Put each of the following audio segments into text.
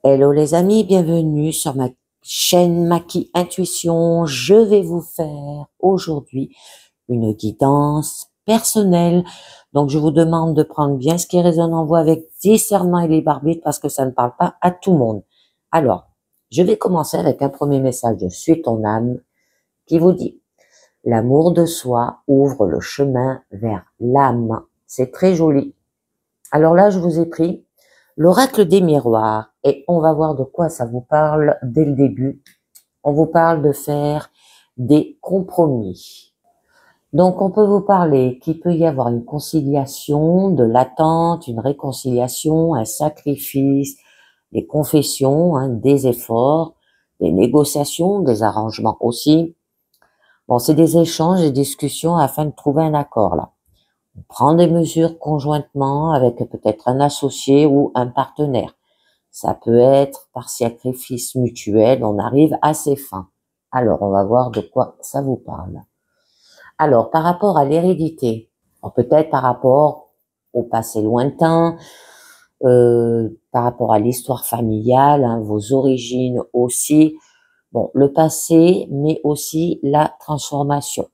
Hello les amis, bienvenue sur ma chaîne Maki Intuition. Je vais vous faire aujourd'hui une guidance personnelle. Donc je vous demande de prendre bien ce qui résonne en vous avec discernement et libre arbitre parce que ça ne parle pas à tout le monde. Alors, je vais commencer avec un premier message de Suis ton âme qui vous dit: l'amour de soi ouvre le chemin vers l'âme. C'est très joli. Alors là, je vous ai pris l'oracle des miroirs et on va voir de quoi ça vous parle dès le début. On vous parle de faire des compromis. Donc, on peut vous parler qu'il peut y avoir une conciliation, de l'attente, une réconciliation, un sacrifice, des confessions, des efforts, des négociations, des arrangements aussi. Bon, c'est des échanges et discussions afin de trouver un accord là. On prend des mesures conjointement avec peut-être un associé ou un partenaire. Ça peut être par sacrifice mutuel, on arrive à ses fins. Alors, on va voir de quoi ça vous parle. Alors, par rapport à l'hérédité, peut-être par rapport au passé lointain, par rapport à l'histoire familiale, vos origines aussi. Bon, le passé, mais aussi la transformation.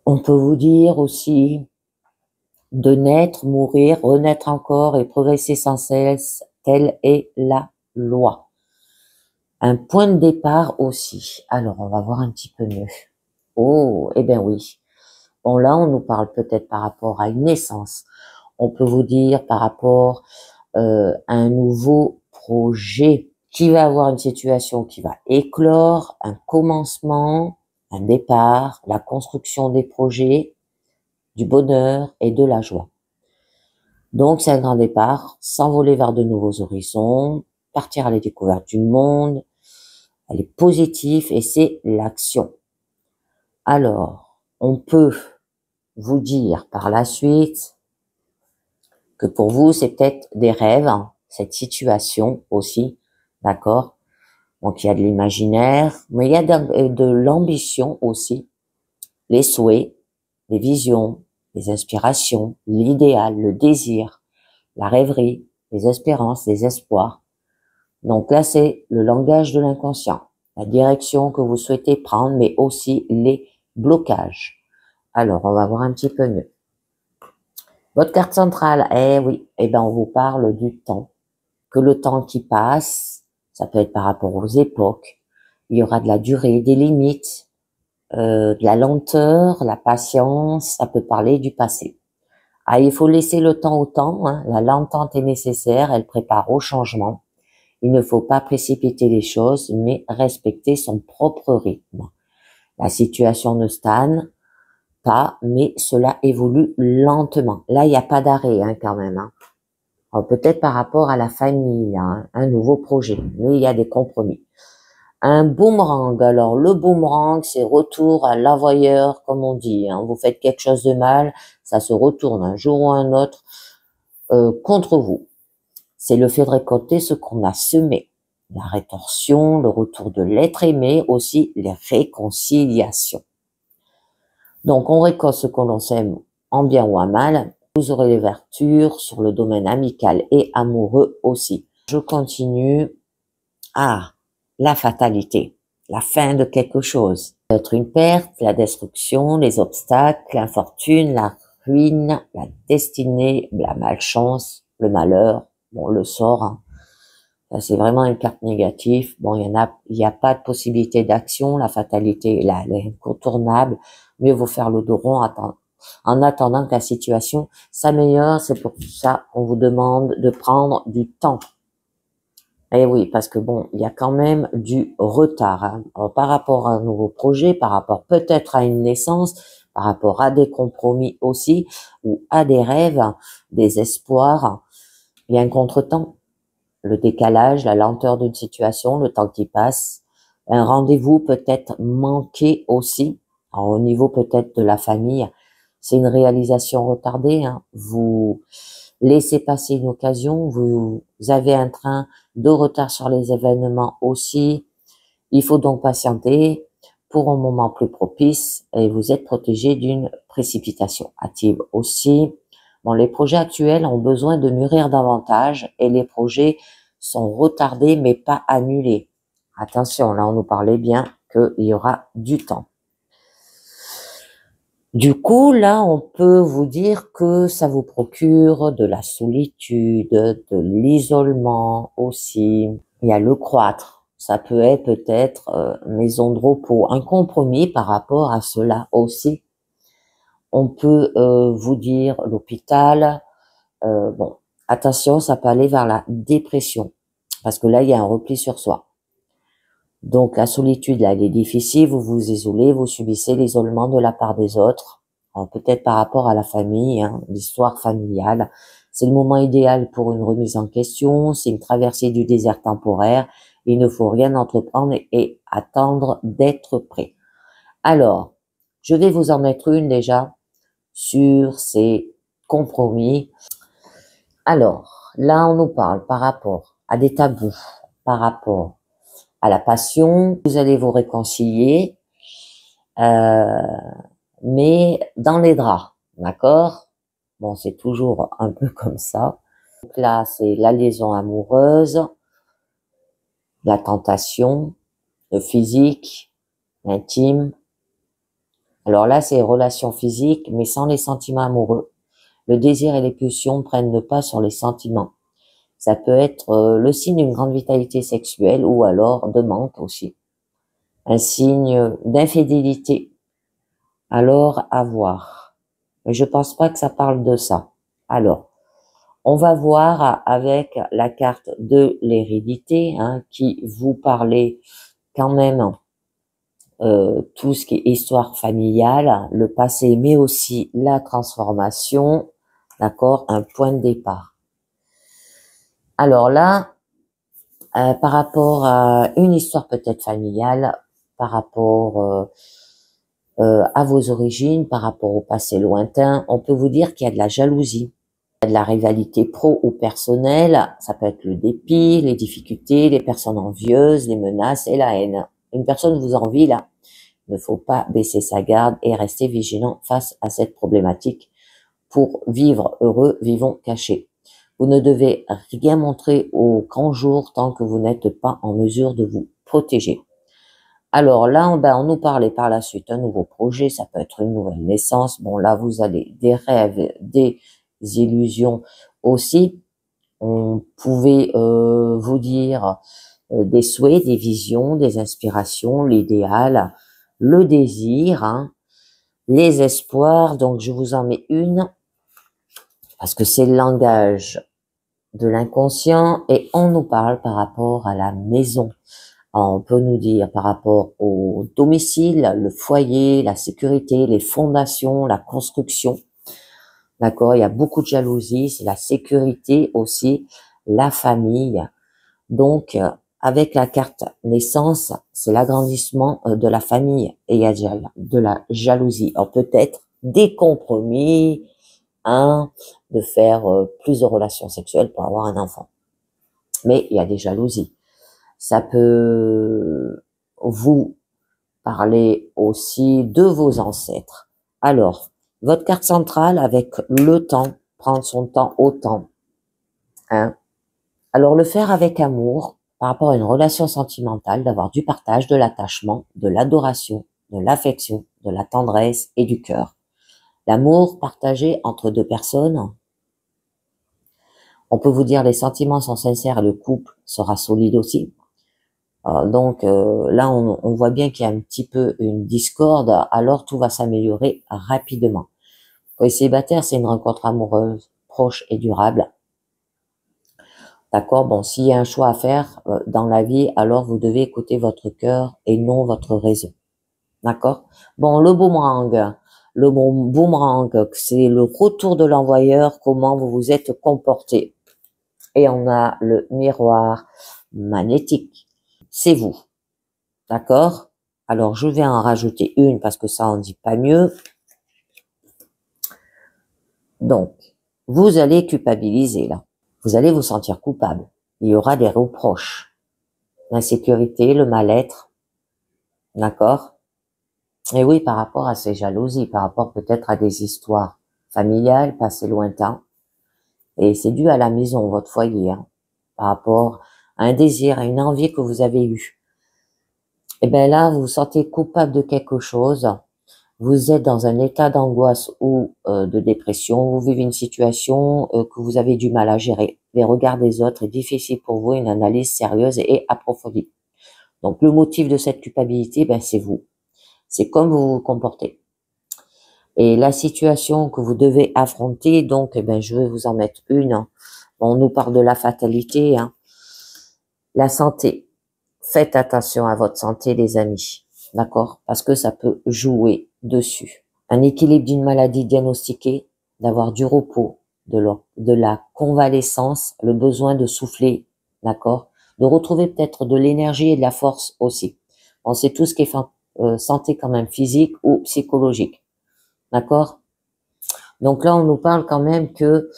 On peut vous dire aussi de naître, mourir, renaître encore et progresser sans cesse, telle est la loi. Un point de départ aussi. Alors, on va voir un petit peu mieux. Oh, eh bien oui. Bon, là, on nous parle peut-être par rapport à une naissance. On peut vous dire par rapport à un nouveau projet qui va avoir une situation qui va éclore, un commencement, un départ, la construction des projets, du bonheur et de la joie. Donc, c'est un grand départ, s'envoler vers de nouveaux horizons, partir à la découverte du monde. Elle est positive et c'est l'action. Alors, on peut vous dire par la suite que pour vous, c'est peut-être des rêves, cette situation aussi, d'accord? Donc, il y a de l'imaginaire, mais il y a de l'ambition aussi, les souhaits, les visions, les inspirations, l'idéal, le désir, la rêverie, les espérances, les espoirs. Donc là, c'est le langage de l'inconscient, la direction que vous souhaitez prendre, mais aussi les blocages. Alors, on va voir un petit peu mieux. Votre carte centrale, eh oui, eh ben on vous parle du temps. Que le temps qui passe, ça peut être par rapport aux époques, il y aura de la durée, des limites, de la lenteur, la patience, ça peut parler du passé. Ah, il faut laisser le temps au temps, la lentente est nécessaire, elle prépare au changement. Il ne faut pas précipiter les choses, mais respecter son propre rythme. La situation ne stagne pas, mais cela évolue lentement. Là, il n'y a pas d'arrêt quand même. Peut-être par rapport à la famille, un nouveau projet, mais il y a des compromis. Un boomerang. Alors, le boomerang, c'est retour à l'envoyeur, comme on dit. Vous faites quelque chose de mal, ça se retourne un jour ou un autre contre vous. C'est le fait de récolter ce qu'on a semé. La rétorsion, le retour de l'être aimé, aussi les réconciliations. Donc, on récolte ce que l'on sème en bien ou en mal. Vous aurez les vertus sur le domaine amical et amoureux aussi. Je continue. Ah, la fatalité, la fin de quelque chose. Peut-être une perte, la destruction, les obstacles, l'infortune, la ruine, la destinée, la malchance, le malheur, bon, le sort. C'est vraiment une carte négative. Bon, il y a pas de possibilité d'action. La fatalité, là, elle est incontournable. Mieux vaut faire le dos rond en attendant que la situation s'améliore. C'est pour ça qu'on vous demande de prendre du temps. Eh oui, parce que bon, il y a quand même du retard par rapport à un nouveau projet, par rapport peut-être à une naissance, par rapport à des compromis aussi, ou à des rêves, des espoirs. Il y a un contretemps. Le décalage, la lenteur d'une situation, le temps qui passe, un rendez-vous peut-être manqué aussi, au niveau peut-être de la famille, c'est une réalisation retardée, vous laissez passer une occasion, vous avez un train de retard sur les événements aussi, il faut donc patienter pour un moment plus propice et vous êtes protégé d'une précipitation hâtive aussi. Bon, les projets actuels ont besoin de mûrir davantage et les projets sont retardés mais pas annulés. Attention, là on nous parlait bien qu'il y aura du temps. Du coup, là, on peut vous dire que ça vous procure de la solitude, de l'isolement aussi. Il y a le croître. Ça peut être peut-être maison de repos, un compromis par rapport à cela aussi. On peut vous dire l'hôpital. Bon, attention, ça peut aller vers la dépression parce que là, il y a un repli sur soi. Donc, la solitude, là, elle est difficile. Vous vous isolez, vous subissez l'isolement de la part des autres. Peut-être par rapport à la famille, hein, l'histoire familiale. C'est le moment idéal pour une remise en question. C'est une traversée du désert temporaire. Il ne faut rien entreprendre et attendre d'être prêt. Alors, je vais vous en mettre une déjà sur ces compromis. Alors, là, on nous parle par rapport à des tabous, par rapport à la passion. Vous allez vous réconcilier, mais dans les draps, d'accord? Bon, c'est toujours un peu comme ça. Donc là, c'est la liaison amoureuse, la tentation, le physique, l'intime. Alors là, c'est relations physiques, mais sans les sentiments amoureux. Le désir et les pulsions prennent le pas sur les sentiments. Ça peut être le signe d'une grande vitalité sexuelle ou alors de manque aussi. Un signe d'infidélité. Alors, à voir. Mais je pense pas que ça parle de ça. Alors, on va voir avec la carte de l'hérédité, hein, qui vous parlait quand même tout ce qui est histoire familiale, le passé, mais aussi la transformation, d'accord, un point de départ. Alors là, par rapport à une histoire peut-être familiale, par rapport à vos origines, par rapport au passé lointain, on peut vous dire qu'il y a de la jalousie, il y a de la rivalité pro ou personnelle, ça peut être le dépit, les difficultés, les personnes envieuses, les menaces et la haine. Une personne vous envie là, il ne faut pas baisser sa garde et rester vigilant face à cette problématique. Pour vivre heureux, vivons cachés. Vous ne devez rien montrer au grand jour tant que vous n'êtes pas en mesure de vous protéger. Alors là, on nous parlait par la suite un nouveau projet, ça peut être une nouvelle naissance. Bon, là, vous avez des rêves, des illusions aussi. On pouvait vous dire des souhaits, des visions, des inspirations, l'idéal, le désir, hein, les espoirs. Donc, je vous en mets une parce que c'est le langage de l'inconscient et on nous parle par rapport à la maison. Alors, on peut nous dire par rapport au domicile, le foyer, la sécurité, les fondations, la construction. D'accord, il y a beaucoup de jalousie, c'est la sécurité aussi, la famille. Donc, avec la carte naissance, c'est l'agrandissement de la famille et il y a de la jalousie. Alors peut-être des compromis, hein, de faire plus de relations sexuelles pour avoir un enfant. Mais il y a des jalousies. Ça peut vous parler aussi de vos ancêtres. Alors, votre carte centrale avec le temps, prendre son temps au temps. Hein. Alors, le faire avec amour, par rapport à une relation sentimentale, d'avoir du partage, de l'attachement, de l'adoration, de l'affection, de la tendresse et du cœur. L'amour partagé entre deux personnes. On peut vous dire les sentiments sont sincères et le couple sera solide aussi. Donc là, on voit bien qu'il y a un petit peu une discorde, alors tout va s'améliorer rapidement. Pour les célibataires, c'est une rencontre amoureuse, proche et durable. D'accord? Bon, s'il y a un choix à faire dans la vie, alors vous devez écouter votre cœur et non votre raison. D'accord? Bon, le boomerang. Le boomerang, c'est le retour de l'envoyeur, comment vous vous êtes comporté. Et on a le miroir magnétique. C'est vous. D'accord? Alors, je vais en rajouter une parce que ça en dit pas mieux. Donc, vous allez culpabiliser là. Vous allez vous sentir coupable. Il y aura des reproches. L'insécurité, le mal-être. D'accord? Et oui, par rapport à ces jalousies, par rapport peut-être à des histoires familiales, passées lointain. Et c'est dû à la maison, votre foyer, hein, par rapport à un désir, à une envie que vous avez eue. Et bien là, vous vous sentez coupable de quelque chose, vous êtes dans un état d'angoisse ou de dépression, vous vivez une situation que vous avez du mal à gérer. Les regards des autres est difficile pour vous, une analyse sérieuse et approfondie. Donc le motif de cette culpabilité, ben, c'est vous. C'est comme vous vous comportez. Et la situation que vous devez affronter, donc, eh ben, je vais vous en mettre une. On nous parle de la fatalité, hein. La santé. Faites attention à votre santé, les amis. D'accord? Parce que ça peut jouer dessus. Un équilibre d'une maladie diagnostiquée, d'avoir du repos, de la convalescence, le besoin de souffler. D'accord? De retrouver peut-être de l'énergie et de la force aussi. Bon, c'est tout ce qui est santé quand même physique ou psychologique. D'accord? Donc là, on nous parle quand même que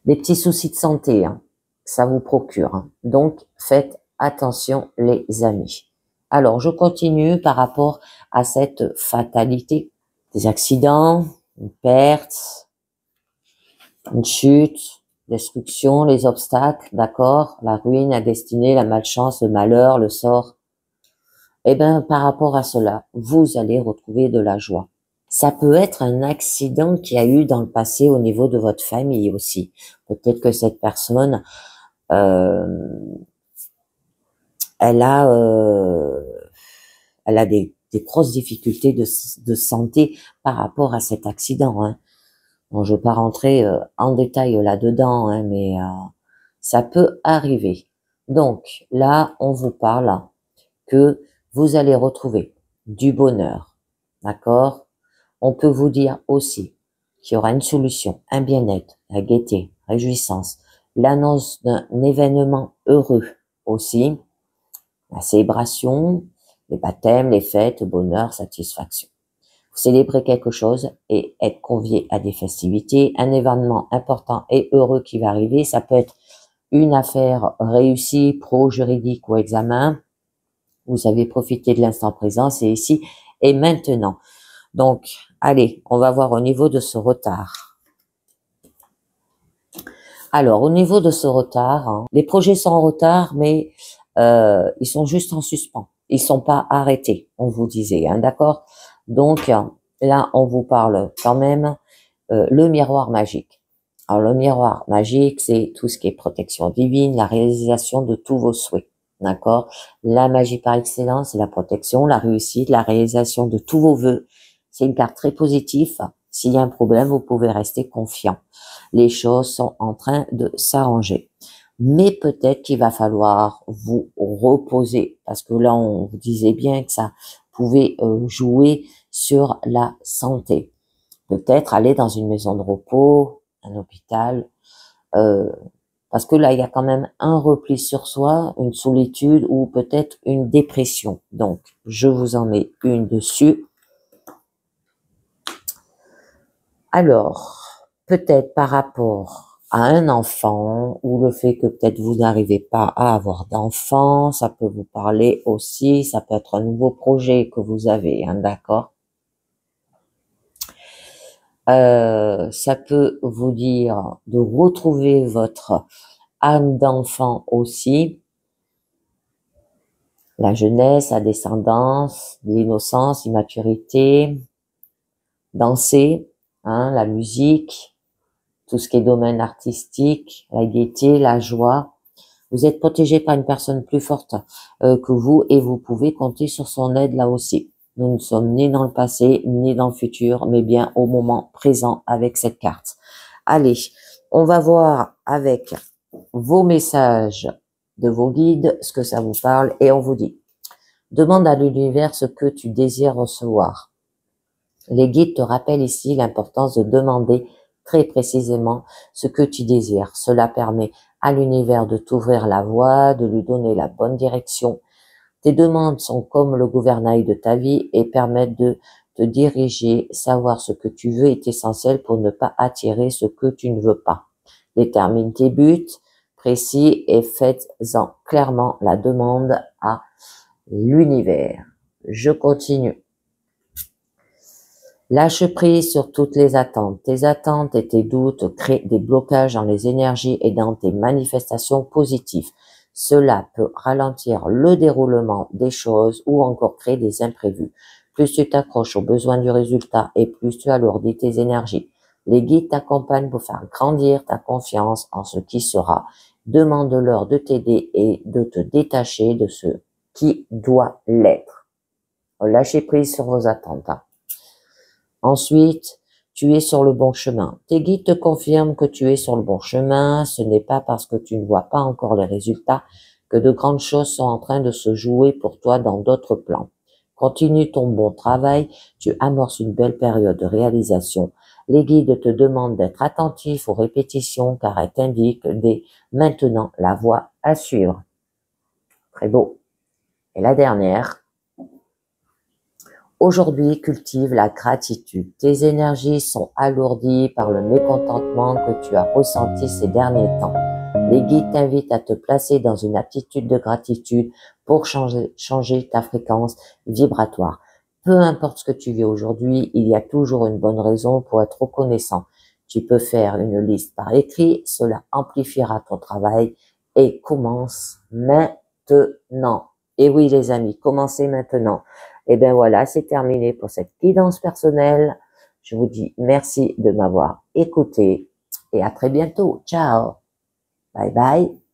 des petits soucis de santé, hein, ça vous procure. Hein. Donc, faites attention, les amis. Alors, je continue par rapport à cette fatalité. Des accidents, une perte, une chute, destruction, les obstacles, d'accord, la ruine, la destinée, la malchance, le malheur, le sort. Eh bien, par rapport à cela, vous allez retrouver de la joie. Ça peut être un accident qu'il y a eu dans le passé au niveau de votre famille aussi. Peut-être que cette personne, euh, elle a, euh, elle a des grosses difficultés de santé par rapport à cet accident. Hein. Bon, je ne vais pas rentrer en détail là-dedans, hein, mais ça peut arriver. Donc là, on vous parle que vous allez retrouver du bonheur, d'accord? On peut vous dire aussi qu'il y aura une solution, un bien-être, la gaieté, réjouissance, l'annonce d'un événement heureux aussi, la célébration, les baptêmes, les fêtes, bonheur, satisfaction. Vous célébrez quelque chose et être convié à des festivités, un événement important et heureux qui va arriver, ça peut être une affaire réussie, pro-juridique ou examen. Vous avez profité de l'instant présent, c'est ici et maintenant. Donc, allez, on va voir au niveau de ce retard. Alors, au niveau de ce retard, hein, les projets sont en retard, mais ils sont juste en suspens. Ils sont pas arrêtés, on vous disait, hein, d'accord? Donc, là, on vous parle quand même le miroir magique. Alors, le miroir magique, c'est tout ce qui est protection divine, la réalisation de tous vos souhaits. D'accord? La magie par excellence, c'est la protection, la réussite, la réalisation de tous vos vœux. C'est une carte très positive. S'il y a un problème, vous pouvez rester confiant. Les choses sont en train de s'arranger. Mais peut-être qu'il va falloir vous reposer parce que là, on vous disait bien que ça pouvait jouer sur la santé. Peut-être aller dans une maison de repos, un hôpital, parce que là, il y a quand même un repli sur soi, une solitude ou peut-être une dépression. Donc, je vous en mets une dessus. Alors, peut-être par rapport à un enfant ou le fait que peut-être vous n'arrivez pas à avoir d'enfant, ça peut vous parler aussi, ça peut être un nouveau projet que vous avez, hein, d'accord? Ça peut vous dire de retrouver votre âme d'enfant aussi, la jeunesse, la descendance, l'innocence, l'immaturité, danser, hein, la musique, tout ce qui est domaine artistique, la gaieté, la joie. Vous êtes protégé par une personne plus forte que vous et vous pouvez compter sur son aide là aussi. Nous ne sommes ni dans le passé, ni dans le futur, mais bien au moment présent avec cette carte. Allez, on va voir avec vos messages de vos guides ce que ça vous parle et on vous dit. Demande à l'univers ce que tu désires recevoir. Les guides te rappellent ici l'importance de demander très précisément ce que tu désires. Cela permet à l'univers de t'ouvrir la voie, de lui donner la bonne direction. Tes demandes sont comme le gouvernail de ta vie et permettent de te diriger. Savoir ce que tu veux est essentiel pour ne pas attirer ce que tu ne veux pas. Détermine tes buts précis et faites-en clairement la demande à l'univers. Je continue. Lâche prise sur toutes les attentes. Tes attentes et tes doutes créent des blocages dans les énergies et dans tes manifestations positives. Cela peut ralentir le déroulement des choses ou encore créer des imprévus. Plus tu t'accroches aux besoins du résultat et plus tu alourdis tes énergies. Les guides t'accompagnent pour faire grandir ta confiance en ce qui sera. Demande-leur de t'aider et de te détacher de ce qui doit l'être. Lâchez prise sur vos attentes. Ensuite, tu es sur le bon chemin. Tes guides te confirment que tu es sur le bon chemin. Ce n'est pas parce que tu ne vois pas encore les résultats que de grandes choses sont en train de se jouer pour toi dans d'autres plans. Continue ton bon travail. Tu amorces une belle période de réalisation. Les guides te demandent d'être attentif aux répétitions car elles t'indiquent dès maintenant la voie à suivre. Très beau. Et la dernière. Aujourd'hui, cultive la gratitude. Tes énergies sont alourdies par le mécontentement que tu as ressenti ces derniers temps. Les guides t'invitent à te placer dans une attitude de gratitude pour changer ta fréquence vibratoire. Peu importe ce que tu vis aujourd'hui, il y a toujours une bonne raison pour être reconnaissant. Tu peux faire une liste par écrit, cela amplifiera ton travail et commence maintenant. Et oui les amis, commencez maintenant. Et bien voilà, c'est terminé pour cette guidance personnelle. Je vous dis merci de m'avoir écouté et à très bientôt. Ciao. Bye bye.